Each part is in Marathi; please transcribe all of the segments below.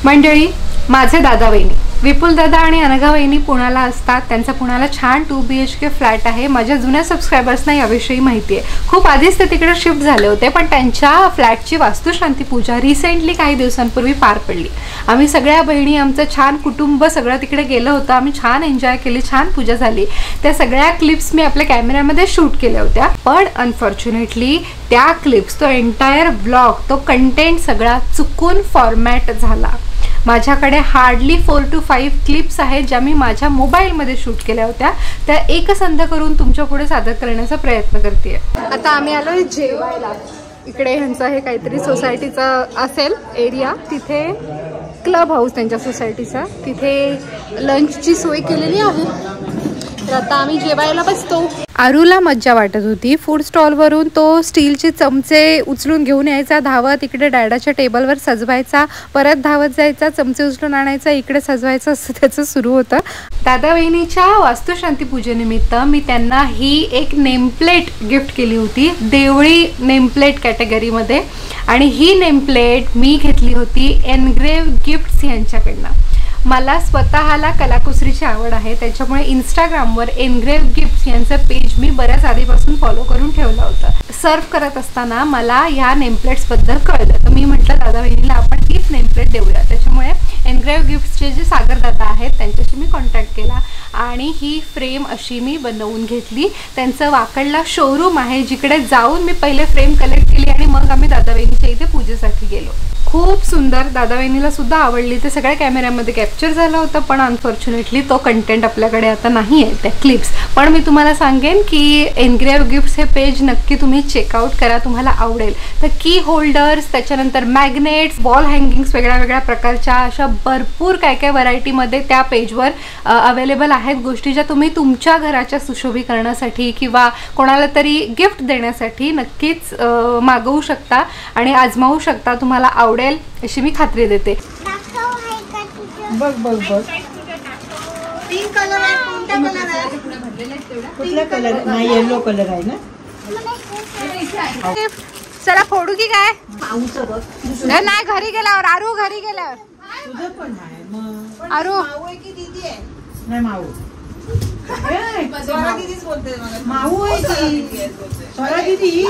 मंडळी, माझे दादा वहिनी विपुल दादा आणि अनघा वहिनी पुण्याला असतात. त्यांचा पुण्याला छान 2 BHK फ्लॅट आहे. माझ्या जुन्या सबस्क्रायबर्सना याविषयी माहिती आहे. खूप आधीच ते तिकडे शिफ्ट झाले होते, पण त्यांच्या फ्लॅटची वास्तुशांती पूजा रिसेंटली काही दिवसांपूर्वी पार पडली. आम्ही सगळ्या बहिणी, आमचं छान कुटुंब सगळं तिकडे गेलं होतं. आम्ही छान एन्जॉय केली, छान पूजा झाली. त्या सगळ्या क्लिप्स मी आपल्या कॅमेऱ्यामध्ये शूट केल्या होत्या. पण अनफॉर्च्युनेटली त्या क्लिप्स, तो एंटायर ब्लॉग, तो कंटेंट सगळा चुकून फॉर्मॅट झाला. माझ्याकडे हार्डली 4 to 5 क्लिप्स आहेत ज्या मी माझ्या मोबाईलमध्ये शूट केल्या होत्या. त्या एकसंध करून तुमच्या पुढे सादर करण्याचा प्रयत्न करते. आता आम्ही आलोय जेवायला. इकडे ह्यांचं हे काहीतरी सोसायटीचा असेल एरिया, तिथे क्लब हाऊस त्यांच्या सोसायटीचा, तिथे लंचची सोय केलेली आहे. तर आता आम्ही जेवायला बसतो. आरूला मज्जा वाटत होती. फूड स्टॉलवरून तो स्टीलचे चमचे उचलून घेऊन यायचा धावत, इकडे डॅडाच्या टेबलवर सजवायचा, परत धावत जायचा, चमचे उचलून आणायचा, इकडे सजवायचं, असं त्याचं सुरू होतं. दादा वहिनीच्या वास्तुशांती पूजेनिमित्त मी त्यांना ही एक नेमप्लेट गिफ्ट केली होती, देवळी नेमप्लेट कॅटेगरीमध्ये. आणि ही नेमप्लेट मी घेतली होती एनग्रेव गिफ्ट्स यांच्याकडनं. मला स्वतःला कलाकुसरीची आवड आहे, त्याच्यामुळे इंस्टाग्रामवर एनग्रेव गिफ्ट्स यांचं पेज मी बऱ्याच आधीपासून फॉलो करून ठेवलं होतं. सर्व करत असताना मला ह्या नेमप्लेट्सबद्दल कळलं, तर मी म्हटलं दादा वहिनीला आपण हीच नेमप्लेट देऊया. त्याच्यामुळे एनग्रेव गिफ्ट्सचे जे सागर दादा आहेत त्यांच्याशी मी कॉन्टॅक्ट केला आणि ही फ्रेम अशी मी बनवून घेतली. त्यांचं वाकडला शोरूम आहे, जिकडे जाऊन मी पहिले फ्रेम कलेक्ट केली आणि मग आम्ही दादा वहिनीच्या इथे पूजेसाठी गेलो. खूप सुंदर, दादा वहिनीला सुद्धा आवडली. ते सगळ्या कॅमेऱ्यामध्ये कॅप्चर झालं होतं, पण अनफॉर्च्युनेटली तो कंटेंट आपल्याकडे आता नाही आहे, त्या क्लिप्स. पण मी तुम्हाला सांगेन की एनग्रेव गिफ्ट्स हे पेज नक्की तुम्ही चेकआउट करा, तुम्हाला आवडेल. तर की होल्डर्स, त्याच्यानंतर मॅग्नेट्स, वॉल हँगिंग्स, वेगळ्या वेगळ्या प्रकारच्या अशा भरपूर काय काय व्हरायटीमध्ये त्या पेजवर अवेलेबल आहेत गोष्टी, ज्या तुम्ही तुमच्या घराच्या सुशोभीकरणासाठी किंवा कोणाला तरी गिफ्ट देण्यासाठी नक्कीच मागवू शकता आणि आजमावू शकता. तुम्हाला आवडेल अशी मी खात्री देते. बघ बघ बघ, पिंक कलर आहे. कोणता कलर आहे? कुठला कलर? नाही, येलो कलर आहे ना. चला फोडू की काय? नाही, घरी गेल्यावर. आरू घरी गेल्यावर. तुझं पण आहे मग. आरू माऊ आहे की दीदी आहे? नाही, माऊ. स्वरा दीदीच बोलते. माऊ आहे की स्वरा दीदी?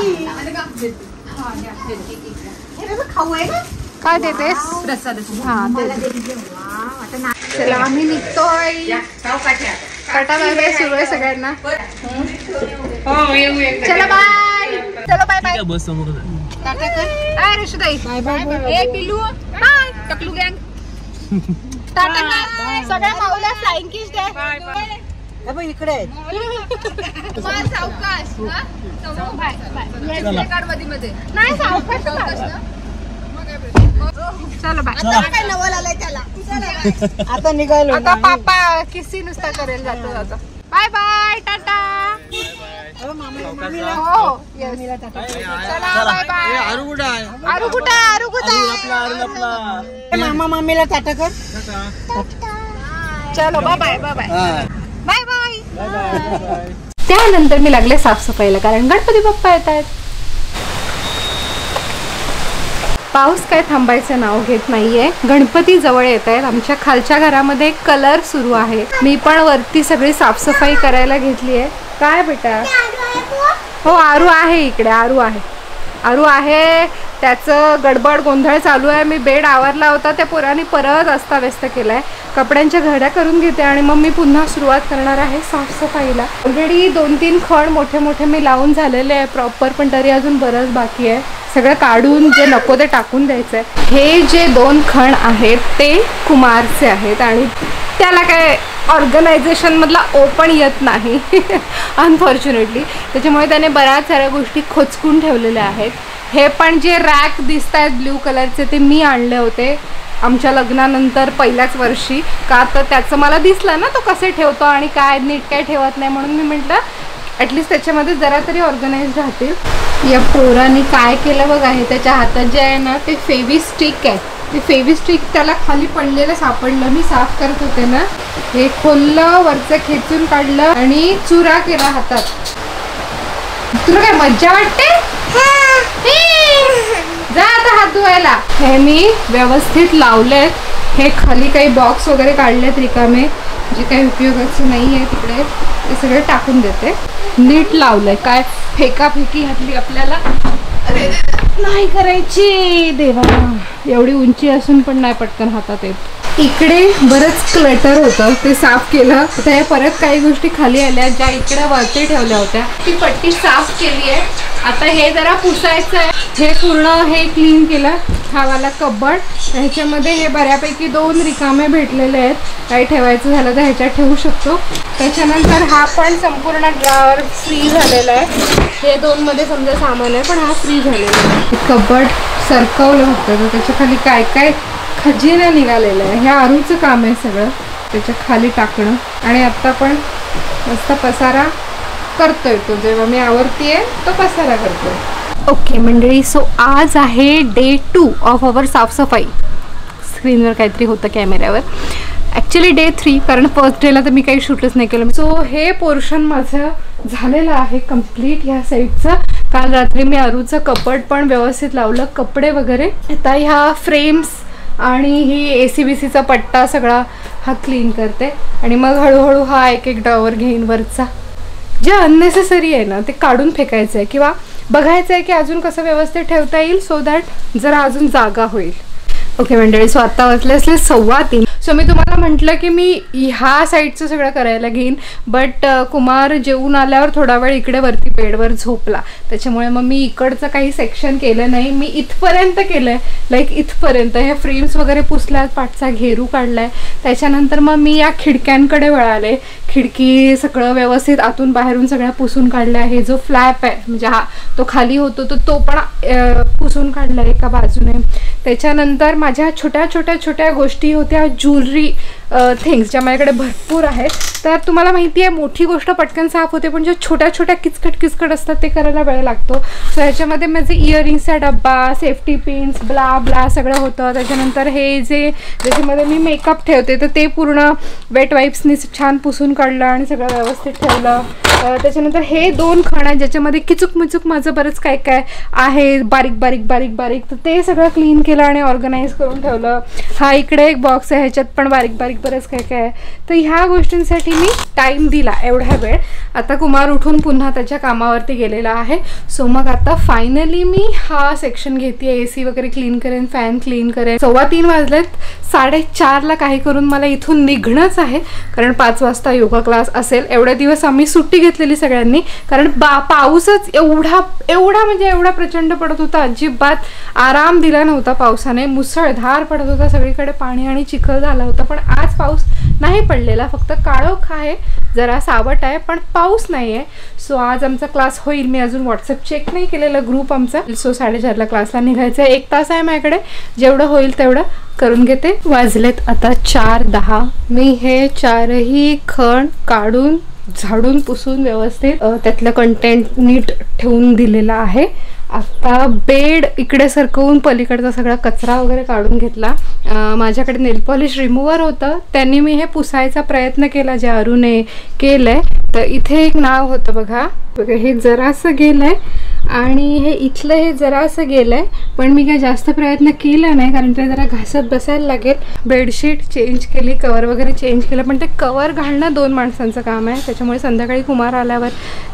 खाऊ आहे ना? काय देतेस? हा, चला आम्ही निघतोय. टाटा बाय बाय सुरू आहे सगळ्यांना. चला बाय. चलो बाय बाय. टाटा कर. आय ऋषुताई. Bye bye. ए पिलू. हाय टकलू गँग. Tata bye. सगळ्या माऊला फ्लाइंग किस दे. Bye bye. अब इकडे आहे. मार सावकाश. हा? Bye bye. या कार्ड मध्ये नाही सावकाश ना. चलो बाय. काय नवल आलाय त्याला. आता निघालो. आता पापा किसी नुसता करेल जातो जातो. Bye bye. टाटा. हो, चला बाय बाय. आरू कुठे आहे? मामा मामीला टाटा कर. चलो bye bye bye bye bye bye. त्यानंतर मी लागले साफसफाईला, कारण गणपती बाप्पा येत आहेत. पाऊस काय थांबायचं नाव घेत नाहीये. गणपती जवळ येत आहेत. आमच्या खालच्या घरामध्ये कलर सुरू आहे. मी पण वरती सगळी साफसफाई करायला घेतली आहे. काय बेटा? हो, आरू आहे इकडे. आरू आहे. त्याचं गडबड गोंधळ चालू आहे. मी बेड आवरला होता, त्या पोरांनी परत अस्ताव्यस्त केलाय. कपड्यांच्या घड्या करून घेते आणि मग मी पुन्हा सुरुवात करणार आहे साफसफाईला. ऑलरेडी 2-3 खण मोठे मोठे मी लावून झालेले आहे प्रॉपर, पण तरी अजून बरंच बाकी आहे. सगळं काढून जे नको ते टाकून द्यायचं आहे. हे जे 2 खण आहेत ते कुमारचे आहेत आणि त्याला काय ऑर्गनायझेशन मधला ओपन येत नाही अनफॉर्च्युनेटली. त्याच्यामुळे त्याने बऱ्याच साऱ्या गोष्टी खोचकून ठेवलेल्या आहेत. हे पण जे रॅक दिसत आहेत ब्ल्यू कलरचे, ते मी आणले होते आमच्या लग्नानंतर पहिल्याच वर्षी. का तर त्याचं मला दिसलं ना तो कसे ठेवतो आणि काय नीट काय ठेवत नाही, म्हणून मी म्हटलं ॲटलिस्ट त्याच्यामध्ये जरा तरी ऑर्गनाइज राहतील. या पोरांनी काय केलं बघा, हे त्याच्या हातात जे आहे ना ते फेविस्टिक आहे. ते फेविस्टिक त्याला खाली पडलेलं सापडलं. मी साफ करत होते ना, हे खोललं, वरचं खेचून काढलं आणि चुरा केला हातात. तुला काय मज्जा वाटते? जा आता हात धुवायला. हे मी व्यवस्थित लावलेत हे खाली काही बॉक्स वगैरे काढलेत रिकामे, जे काही उपयोगाचं नाही आहे तिकडे, ते सगळे टाकून देते. नीट लावलंय, काय फेकाफेकी घातली आपल्याला अरे नाही करायची. देवा, एवढी उंची असून पण नाही पटकन हातात येत. इकडे बरंच क्लटर होतं, ते साफ केलं. आता हे परत काही गोष्टी खाली आल्या ज्या इकडे वरती ठेवल्या होत्या, ती पट्टी साफ केली आहे. आता हे जरा पुसायचं आहे. हे पूर्ण हे क्लीन केलं. हा वाला कबड, ह्याच्यामध्ये हे बऱ्यापैकी 2 रिकामे भेटलेले आहेत. काही ठेवायचं झालं तर ह्याच्यात ठेवू शकतो. त्याच्यानंतर हा पण संपूर्ण ड्रॉवर फ्री झालेला आहे. हे 2 मध्ये समजा सामान आहे, पण हा फ्री झालेला आहे. कबड सरकवलं होतं तर त्याच्या खाली काय काय खजिना निघालेलं आहे. हे आरूचं काम आहे सगळं, त्याच्या खाली टाकणं. आणि आत्ता पण मस्त पसारा करतोय तो, जेव्हा मी आवरतीये तो पसारा करतोय. ओके मंडळी, सो आज आहे डे 2 ऑफ अवर साफसफाई. स्क्रीनवर काहीतरी होतं कॅमेऱ्यावर, ॲक्च्युली डे 3, कारण फर्स्ट डेला तर मी काही शूटच नाही केलं. सो हे पोर्शन माझं झालेलं आहे कम्प्लीट ह्या साईडचं. काल रात्री मी आरूचं कपाट पण व्यवस्थित लावलं, कपडे वगैरे. आता ह्या फ्रेम्स आणि ही ACBCचा पट्टा सगळा हा क्लीन करते. आणि मग हळूहळू हा एक एक ड्रॉवर घेईन वरचा. जे अननेसेसरी आहे ना ते काढून फेकायचं आहे, किंवा बघायचं आहे की अजून कसं व्यवस्थित ठेवता येईल, सो दॅट जरा अजून जागा होईल. ओके मंडळी, सो आत्ता वाजले असले 3:15. सो मी तुम्हाला म्हटलं की मी ह्या साईडचं सगळं करायला घेईन, बट कुमार जेवून आल्यावर थोडा वेळ इकडे वरती बेडवर झोपला. त्याच्यामुळे मग मी इकडचं काही सेक्शन केलं नाही. मी इथपर्यंत केलं आहे, लाईक इथपर्यंत. हे फ्रेम्स वगैरे पुसल्यात, पाठचा घेरू काढला आहे. त्याच्यानंतर मग मी या खिडक्यांकडे वळाले. खिडकी सगळं व्यवस्थित आतून बाहेरून सगळ्या पुसून काढल्या. हे जो फ्लॅप आहे म्हणजे हा तो खाली होतो तो पण पुसून काढला एका बाजूने. त्याच्यानंतर माझ्या छोट्या छोट्या छोट्या गोष्टी होत्या, ज्वेलरी थिंग्स, ज्या माझ्याकडे भरपूर आहेत. तर तुम्हाला माहिती आहे मोठी गोष्ट पटकन साफ होते, पण ज्या छोट्या छोट्या किचकट असतात ते करायला वेळ लागतो. सो ह्याच्यामध्ये माझे इयरिंग्सचा डब्बा, सेफ्टी पिन्स, ब्ला ब्ला सगळं होतं. त्याच्यानंतर हे ज्याच्यामध्ये मी मेकअप ठेवते तर ते पूर्ण वेट वाईप्सनी छान पुसून काढलं आणि सगळं व्यवस्थित ठेवलं. त्याच्यानंतर हे 2 खण ज्याच्यामध्ये किचूक माझं बरंच काय काय आहे, बारीक बारीक बारीक बारीक, तर ते सगळं क्लीन केलं आणि ऑर्गनाईज करून ठेवलं. हा इकडे एक बॉक्स आहे, ह्याच्यात पण बारीक बारीक बरंच काय काय आहे. तर ह्या गोष्टींसाठी मी टाईम दिला एवढा वेळ. आता कुमार उठून पुन्हा त्याच्या कामावरती गेलेला आहे. सो मग आता फायनली मी हा सेक्शन घेते. AC वगैरे क्लीन करेन, फॅन क्लीन करेन. 3:15 वाजलेत. 4:30ला काही करून मला इथून निघणंच आहे, कारण 5 वाजता योगा क्लास असेल. एवढे दिवस आम्ही सुट्टी घेतलेली सगळ्यांनी, कारण पाऊसच एवढा म्हणजे एवढा प्रचंड पडत होता. अजिबात आराम दिला नव्हता पावसाने. मुसळधार पडत होता, सगळीकडे पाणी आणि चिखल झाला होता. पण आज पाऊस नाही पडलेला, फक्त काळोख आहे, जरा सावट आहे, पण पाऊस नाही आहे. सो आज आमचा क्लास होईल. मी अजून व्हॉट्सअप चेक नाही केलेला ग्रुप आमचा. सो 4:30ला क्लासला निघायचं आहे. 1 तास आहे माझ्याकडे, जेवढं होईल तेवढं करून घेते. वाजलेत आता 4:10. मी हे 4ही खण काढून झाडून पुसून व्यवस्थित त्यातलं कंटेंट नीट ठेवून दिलेला आहे. आता बेड इकडे सरकवून पलीकडचा सगळा कचरा वगैरे काढून घेतला. माझ्याकडे नेल पॉलिश रिमूव्हर होतं, त्यांनी मी हे पुसायचा प्रयत्न केला, जे अरुने केलंय. तर इथे एक नाव होतं बघा, हे जरासं गेलंय आणि हे इथलं हे जरासं गेलंय, पण मी काय जास्त प्रयत्न केला नाही, कारण ते जरा घासत बसायला लागेल. बेडशीट चेंज केली, कवर वगैरे चेंज केलं, पण ते कवर घालणं 2 माणसांचं काम आहे. त्याच्यामुळे संध्याकाळी कुमार आल्यावर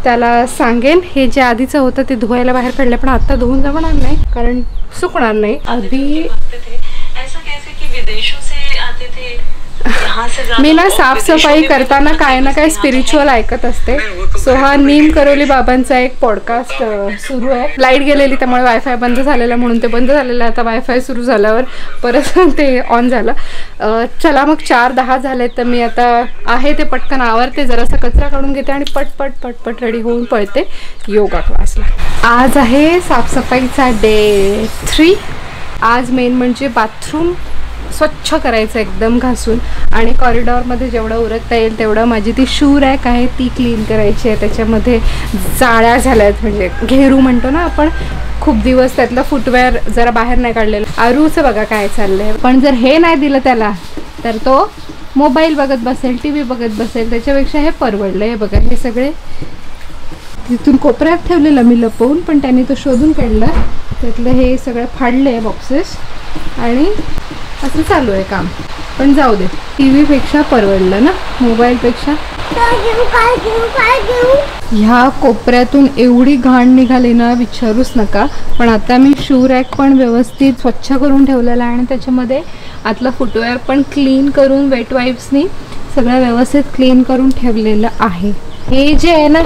त्याला सांगेन. हे जे आधीचं होतं ते धुवायला बाहेर काढलं, पण आता धुवून जमणार नाही कारण सुकणार नाही. आधी मी ना साफसफाई करताना काय ना काय स्पिरिच्युअल ऐकत असते. सो हा नीम करोली बाबांचा एक पॉडकास्ट सुरू आहे. लाईट गेलेली त्यामुळे वायफाय बंद झालेला, म्हणून ते बंद झालेलं. आता वायफाय सुरू झाल्यावर परत ते ऑन झालं. चला मग 4:10 झाले, तर मी आता आहे ते पटकन आवरते, जरासा कचरा काढून घेते आणि पटपट रेडी होऊन पळते योगा क्लासला. आज आहे साफसफाईचा डे 3. आज मेन म्हणजे बाथरूम स्वच्छ करायचं एकदम घासून, आणि कॉरिडॉरमध्ये जेवढं उरकता येईल तेवढं. माझी ती शू रॅक आहे ती क्लीन करायची आहे. त्याच्यामध्ये जाळ्या झाल्यात, म्हणजे घेरू म्हणतो ना आपण. खूप दिवस त्यातलं फुटवेअर जरा बाहेर नाही काढलेलं. आरूचं बघा काय चाललंय. पण जर हे नाही दिलं त्याला तर तो मोबाईल बघत बसेल, TV बघत बसेल. त्याच्यापेक्षा हे परवडलं. हे बघा, हे सगळे तिथून कोपऱ्यात ठेवलेलं मी लपवून, पण त्याने तो शोधून काढला. त्यातलं हे सगळं फाडलं आहे बॉक्सेस, आणि असं चालू आहे काम. पण जाऊ दे, TV पेक्षा परवडलं ना मोबाईलपेक्षा. ह्या कोपऱ्यातून एवढी घाण निघाली ना विचारूच नका. पण आता मी शू रॅक पण व्यवस्थित स्वच्छ करून ठेवलेला आहे आणि त्याच्यामध्ये आतलं फुटवेअर पण क्लीन करून वेट वाईप्सनी सगळं व्यवस्थित क्लीन करून ठेवलेलं आहे. हे जे आहे ना,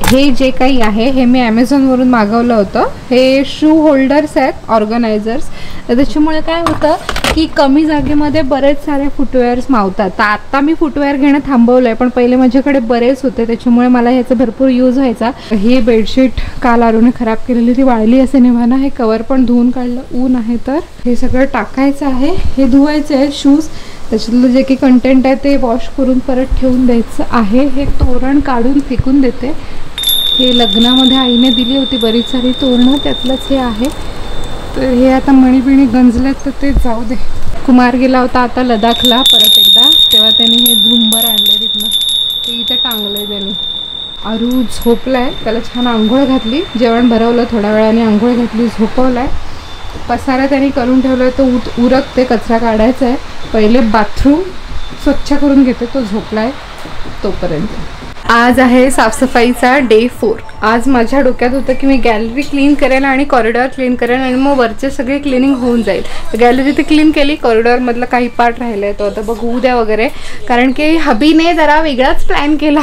हे जे काही आहे हे मी ॲमेझॉनवरून मागवलं होतं. हे शू होल्डर्स आहेत, ऑर्गनायझर्स. तर त्याच्यामुळे काय होतं की कमी जागेमध्ये बरेच सारे फुटवेअर्स मावतात. तर आत्ता मी फुटवेअर घेणं थांबवलं आहे, पण पहिले माझ्याकडे बरेच होते त्याच्यामुळे मला ह्याचा भरपूर यूज व्हायचा. ही बेडशीट काल आरूने खराब केलेली, ती वाळली असे निभाना. हे कवर पण धुवून काढलं, ऊन आहे तर. हे सगळं टाकायचं आहे, हे धुवायचं आहे शूज. त्याच्यातलं जे काही कंटेंट आहे ते वॉश करून परत ठेवून द्यायचं आहे. हे तोरण काढून फेकून देते. हे लग्नामध्ये आईने दिली होती बरीच सारी तोरणं, त्यातलंच हे आहे. तर हे आता मणीबिणी गंजलेत तर ते जाऊ दे. कुमार गेला होता आता लडाखला परत एकदा, तेव्हा त्यांनी हे झुंबर आणले तिथनं, ते इथे टांगलं त्यांनी. आरू झोपलाय, त्याला छान आंघोळ घातली, जेवण भरवलं, थोड्या वेळाने आंघोळ घातली, झोपवलाय. पसारा त्यांनी करून ठेवला आहे, तो उरकते, कचरा काढायचा आहे. पहिले बाथरूम स्वच्छ करून घेते, तो झोपलाय तोपर्यंत. आज आहे साफसफाईचा डे 4. आज माझ्या डोक्यात होतं की मी गॅलरी क्लीन करेन आणि कॉरिडॉर क्लीन करेन आणि मग वरचे सगळे क्लिनिंग होऊन जाईल. गॅलरी ते क्लीन केली, कॉरिडॉरमधला काही पार्ट राहिला आहे तो आता बघू उद्या वगैरे. कारण की हबीने जरा वेगळाच प्लॅन केला.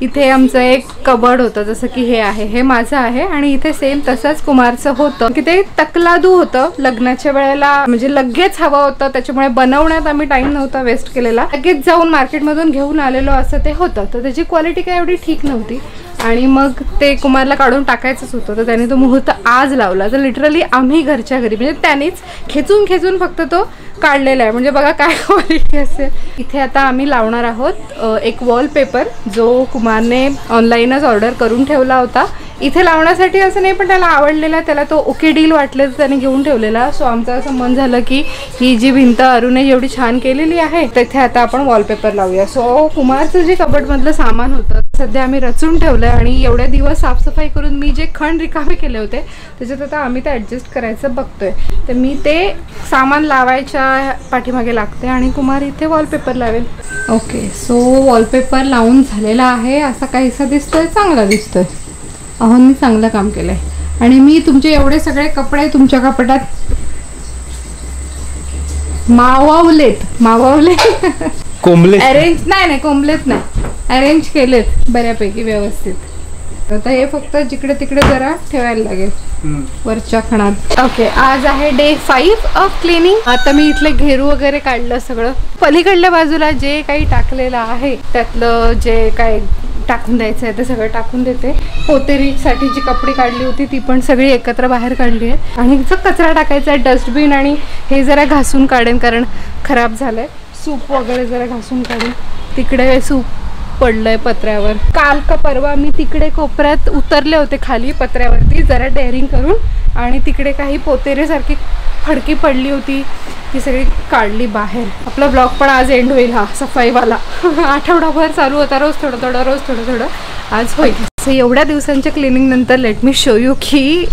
इथे आमचं एक कबड होतं, जसं की हे आहे, हे माझं आहे. आणि इथे सेम तसंच कुमारचं होतं की ते तकलादू होतं लग्नाच्या वेळेला, म्हणजे लगेच हवं होतं. त्याच्यामुळे बनवण्यात आम्ही टाईम नव्हता वेस्ट केलेला, लगेच जाऊन मार्केटमधून घेऊन आलेलो असं ते होतं. तर त्याची क्वालिटी काय एवढी ठीक नव्हती आणि मग ते कुमारला काढून टाकायचंच होतं. तर त्याने तो मुहूर्त आज लावला. तर लिटरली आम्ही घरच्या घरी, म्हणजे त्यानेच खेचून फक्त तो काढलेला आहे. म्हणजे बघा काय क्वालिटी असेल. इथे आता आम्ही लावणार आहोत एक वॉलपेपर, जो कुमारने ऑनलाईनच ऑर्डर करून ठेवला होता. इथे लावण्यासाठी असं नाही, पण त्याला आवडलेला, त्याला तो ओके डील वाटले तर त्याने घेऊन ठेवलेला. सो आमचं असं मन झालं की ही जी भिंत अरूने एवढी छान केलेली आहे तिथे आता आपण वॉलपेपर लावूया. सो कुमारचं जे कबडमधलं सामान होतं सध्या आम्ही रचून ठेवलं आणि एवढे दिवस साफसफाई करून मी जे खण रिकामे केले होते त्याच्यात आता आम्ही ते ॲडजस्ट करायचं बघतोय. तर मी ते सामान लावायच्या पाठीमागे लागते आणि कुमार इथे वॉलपेपर लावेल. ओके, सो वॉलपेपर लावून झालेला आहे. असा काहीसा दिसतोय, चांगला दिसतोय. अहोंनी चांगलं काम केलंय. आणि मी तुमचे एवढे सगळे कपडे तुमच्या कपाटात माववले कोंबले, अरेंज नाही कोंबलेत नाही, अरेंज केलेत बऱ्यापैकी व्यवस्थित. आता हे फक्त जिकडे तिकडे जरा ठेवायला लागेल वरच्या खणात. ओके, आज आहे डे 5 ऑफ क्लिनिंग. आता मी इथले घेरू वगैरे काढलं सगळं. पलीकडल्या बाजूला जे काही टाकलेलं आहे त्यातलं जे काय टाकून द्यायचं आहे ते सगळं टाकून देते. पोतेरीसाठी जी कपडे काढली होती ती पण सगळी एकत्र बाहेर काढली आहे. आणि जो कचरा टाकायचा आहे डस्टबिन आणि हे जरा घासून काढेन कारण खराब झालंय. सूप वगैरे जरा घासून काढेन. तिकडे सूप पडलंय पत्र्यावर. काल का परवा मी तिकडे कोपऱ्यात उतरले होते खाली पत्र्यावरती जरा डेअरिंग करून, आणि तिकडे काही पोतेरीसारखी फडकी पडली होती ती सगळी काढली बाहेर. आपला ब्लॉग पण आज एंड होईल हा सफाईवाला. आठवडाभर चालू होता, रोज थोडं थोडं आज होईल. सो एवढ्या दिवसांच्या क्लिनिंग नंतर लेट मी शो यू की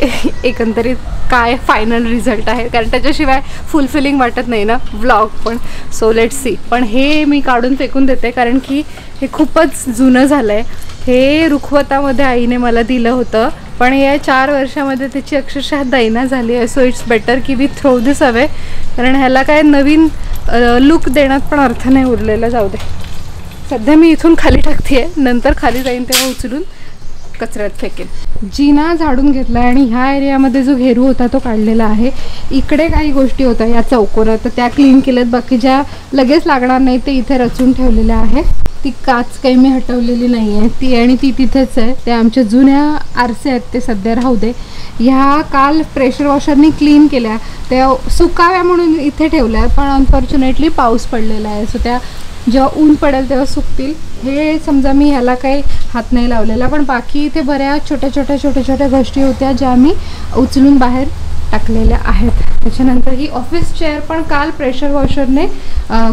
एकंदरीत काय फायनल रिझल्ट आहे, कारण त्याच्याशिवाय फुलफिलिंग वाटत नाही ना व्लॉग पण. So let see. पण हे मी काढून फेकून देते कारण की हे खूपच जुनं झालं आहे. हे रुखवतामध्ये आईने मला दिलं होतं, पण या 4 वर्षामध्ये त्याची अक्षरशः दैना झाली आहे. सो इट्स बेटर की वी थ्रो दिस अवे, कारण ह्याला काय नवीन लुक देण्यात पण अर्थ नाही उरलेला. जाऊ दे, सध्या मी इथून खाली टाकते, नंतर खाली जाईन तेव्हा उचलून कचऱ्यात फेकेन. जिना झाडून घेतला आणि ह्या एरियामध्ये जो घेरू होता तो काढलेला आहे. इकडे काही गोष्टी होत्या या चौकोनात, तर त्या क्लीन केल्यात. बाकी ज्या लगेच लागणार नाही ते इथे रचून ठेवलेल्या आहे. ती काच काही मी हटवलेली नाही आहे, ती आणि ती तिथेच आहे. त्या आमच्या जुन्या आरसे आहेत ते सध्या राहू दे. ह्या काल प्रेशर वॉशरनी क्लीन केल्या, त्या सुकाव्या म्हणून इथे ठेवल्या, पण अनफॉर्च्युनेटली पाऊस पडलेला आहे. सो त्या जेव्हा ऊन पडेल तेव्हा सुकतील. हे समजा मी ह्याला काही हात नाही लावलेला, पण बाकी इथे बऱ्याच छोट्या छोट्या गोष्टी होत्या ज्या मी उचलून बाहेर टाकलेल्या आहेत. त्याच्यानंतर ही ऑफिस चेअर पण काल प्रेशर वॉशरने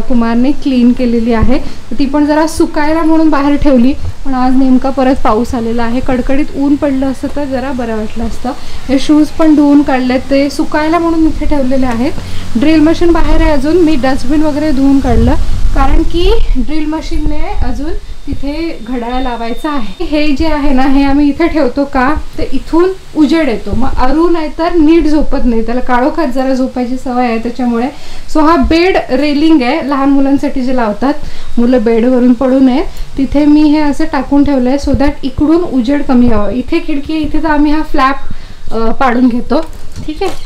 कुमारने क्लीन केलेली आहे. ती पण जरा सुकायला म्हणून बाहेर ठेवली, पण आज नेमका परत पाऊस आलेला आहे. कडकडीत ऊन पडलं असतं तर जरा बरं वाटलं असतं. हे शूज पण धुवून काढले, ते सुकायला म्हणून इथे ठेवलेले आहेत. ड्रिल मशीन बाहेर आहे अजून. मी डस्टबिन वगैरे धुवून काढलं, कारण की ड्रिल मशीनने अजून तिथे घड्याळ लावायचं आहे. हे जे आहे ना, हे आम्ही इथे ठेवतो का, ते इथून उजेड येतो, मग अरू नाही तर नीट झोपत नाही, त्याला काळोखात जरा झोपायची सवय आहे त्याच्यामुळे. सो हा बेड रेलिंग आहे लहान मुलांसाठी जे लावतात, मुलं बेडवरून पडू नये, तिथे मी हे असं टाकून ठेवलं आहे सो दॅट इकडून उजेड कमी यावं. इथे खिडकी आहे, इथे तर आम्ही हा फ्लॅप पाडून घेतो. ठीक आहे,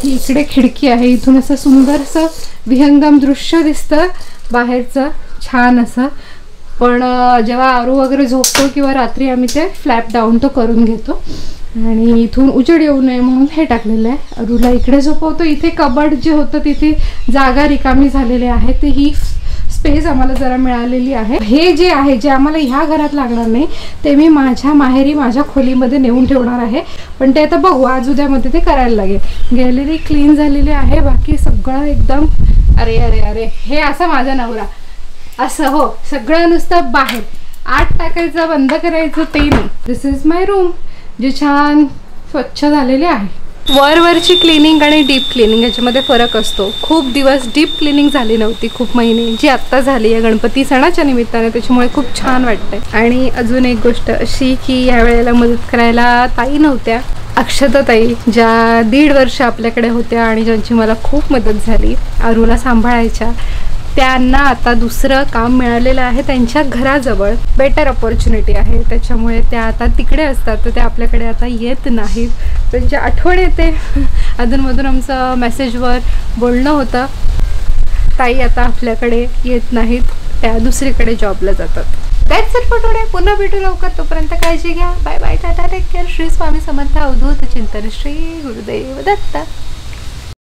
ही इकडे खिडकी आहे, इथून असं सुंदरसं विहंगम दृश्य दिसतं बाहेरचं, छान असं. पण जेव्हा आरू वगैरे झोपतो किंवा रात्री आम्ही ते फ्लॅप डाऊन तो करून घेतो, आणि इथून उजेड येऊ नये म्हणून हे टाकलेलं आहे. अरूला इकडे झोपवतो. इथे कबड जे होतं तिथे जागा रिकामी झालेली आहे, ते ही स्पेस आम्हाला जरा मिळालेली आहे. हे जे आहे, जे आम्हाला ह्या घरात लागणार नाही, ते मी माझ्या माहेरी माझ्या खोलीमध्ये नेऊन ठेवणार आहे. पण ते आता बघू, आज उद्यामध्ये ते करायला लागेल. गॅलरी क्लीन झालेली आहे, बाकी सगळं एकदम. अरे अरे अरे, हे असं माझा नवरा असं, हो, सगळं नुसतं बाहेर आत टाकायचं, बंद करायचं, ते नाही. दिस इज माय रूम, जे छान स्वच्छ झालेले आहे. वरवरची क्लिनिंग आणि डीप क्लिनिंग याच्यामध्ये फरक असतो. खूप दिवस डीप क्लिनिंग झाली नव्हती, खूप महिने, जी आत्ता झाली आहे गणपती सणाच्या निमित्ताने, त्याच्यामुळे खूप छान वाटतंय. आणि अजून एक गोष्ट अशी की यावेळेला मदत करायला ताई नव्हत्या, अक्षता ताई, ज्या 1.5 वर्ष आपल्याकडे होत्या आणि ज्यांची मला खूप मदत झाली आरूला सांभाळायच्या. त्यांना आता दुसरं काम मिळालेलं आहे त्यांच्या घराजवळ, बेटर अपॉर्च्युनिटी आहे, त्याच्यामुळे त्या आता तिकडे असतात, तर त्या आपल्याकडे आता येत नाहीत. त्यांची आठवण येते. अधूनमधून आमचं मेसेजवर बोलणं होतं. ताई आता आपल्याकडे येत नाहीत, त्या दुसरीकडे जॉबला जातात. That's it for today. पुन्हा भेटू लवकर, तोपर्यंत काळजी घ्या. Bye bye, tata, take care. Shri Swami Samarth, Avadhoot Chintan, Shri Gurudev Datta.